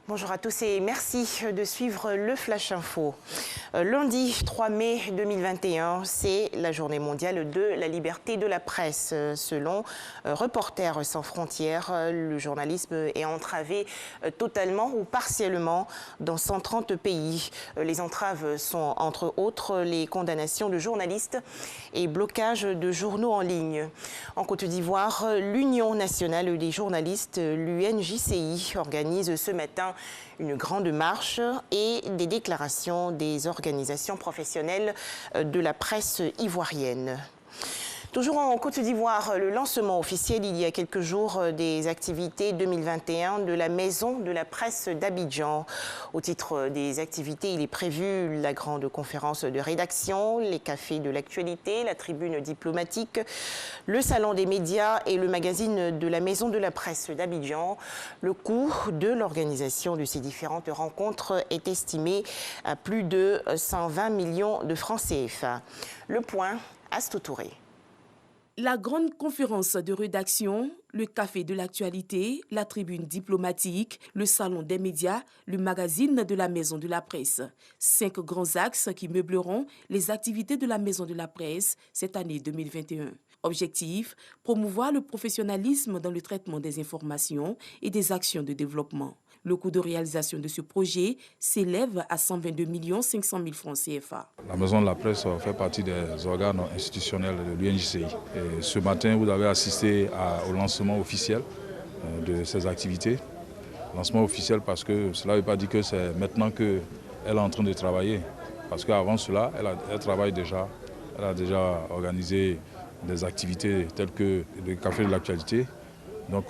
Bonjour à tous et merci de suivre le Flash Info. Lundi 3 mai 2021, c'est la journée mondiale de la liberté de la presse. Selon Reporters sans frontières, le journalisme est entravé totalement ou partiellement dans 130 pays. Les entraves sont entre autres les condamnations de journalistes et blocage de journaux en ligne. En Côte d'Ivoire, l'Union nationale des journalistes, l'UNJCI, organise ce matin une grande marche et des déclarations des organisations professionnelles de la presse ivoirienne. Toujours en Côte d'Ivoire, le lancement officiel il y a quelques jours des activités 2021 de la Maison de la Presse d'Abidjan. Au titre des activités, il est prévu la grande conférence de rédaction, les cafés de l'actualité, la tribune diplomatique, le salon des médias et le magazine de la Maison de la Presse d'Abidjan. Le coût de l'organisation de ces différentes rencontres est estimé à plus de 120 millions de francs CFA. Le point, Astou Touré. La grande conférence de rédaction, le café de l'actualité, la tribune diplomatique, le salon des médias, le magazine de la Maison de la Presse. 5 grands axes qui meubleront les activités de la Maison de la Presse cette année 2021. Objectif, promouvoir le professionnalisme dans le traitement des informations et des actions de développement. Le coût de réalisation de ce projet s'élève à 122 500 000 francs CFA. La Maison de la Presse fait partie des organes institutionnels de l'UNJCI. Ce matin, vous avez assisté au lancement officiel de ces activités. Lancement officiel parce que cela ne veut pas dire que c'est maintenant qu'elle est en train de travailler. Parce qu'avant cela, elle travaille déjà. Elle a déjà organisé des activités telles que le café de l'actualité. Donc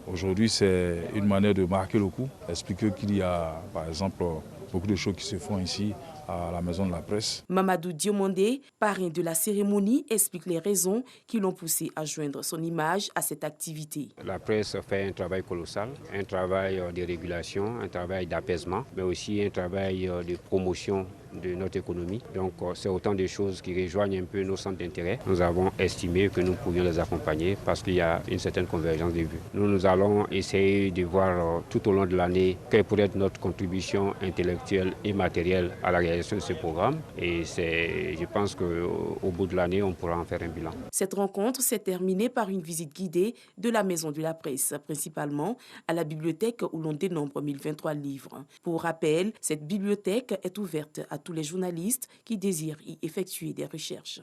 aujourd'hui, c'est une manière de marquer le coup, expliquer qu'il y a, par exemple, beaucoup de choses qui se font ici à la Maison de la Presse. Mamadou Diomandé, parrain de la cérémonie, explique les raisons qui l'ont poussé à joindre son image à cette activité. La presse fait un travail colossal, un travail de régulation, un travail d'apaisement, mais aussi un travail de promotion de notre économie. Donc c'est autant de choses qui rejoignent un peu nos centres d'intérêt. Nous avons estimé que nous pouvions les accompagner parce qu'il y a une certaine convergence de vues. Nous allons essayer de voir tout au long de l'année quelle pourrait être notre contribution intellectuelle et matérielle à la réalisation de ce programme. Et je pense qu'au bout de l'année, on pourra en faire un bilan. Cette rencontre s'est terminée par une visite guidée de la Maison de la Presse, principalement à la bibliothèque où l'on dénombre 1023 livres. Pour rappel, cette bibliothèque est ouverte à tous les journalistes qui désirent y effectuer des recherches.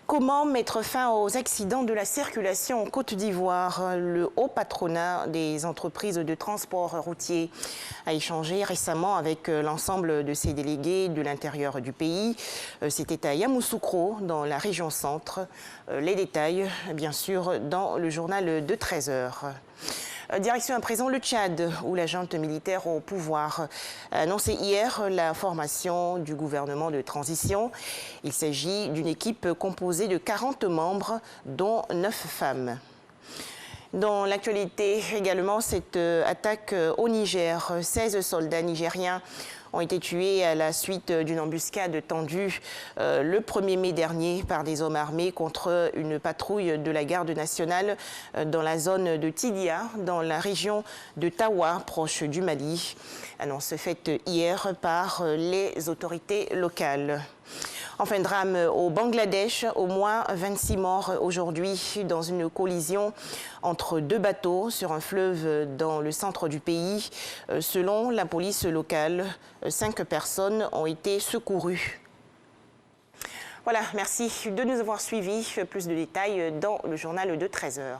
Comment mettre fin aux accidents de la circulation en Côte d'Ivoire? Le haut patronat des entreprises de transport routier a échangé récemment avec l'ensemble de ses délégués de l'intérieur du pays. C'était à Yamoussoukro, dans la région centre. Les détails, bien sûr, dans le journal de 13h. Direction à présent le Tchad, où la junte militaire au pouvoir a annoncé hier la formation du gouvernement de transition. Il s'agit d'une équipe composée de 40 membres, dont 9 femmes. Dans l'actualité également, cette attaque au Niger, 16 soldats nigériens ont été tués à la suite d'une embuscade tendue le 1er mai dernier par des hommes armés contre une patrouille de la garde nationale dans la zone de Tidia, dans la région de Tawa, proche du Mali. Annonce faite hier par les autorités locales. Enfin, drame au Bangladesh, au moins 26 morts aujourd'hui dans une collision entre 2 bateaux sur un fleuve dans le centre du pays. Selon la police locale, 5 personnes ont été secourues. Voilà, merci de nous avoir suivis. Plus de détails dans le journal de 13h.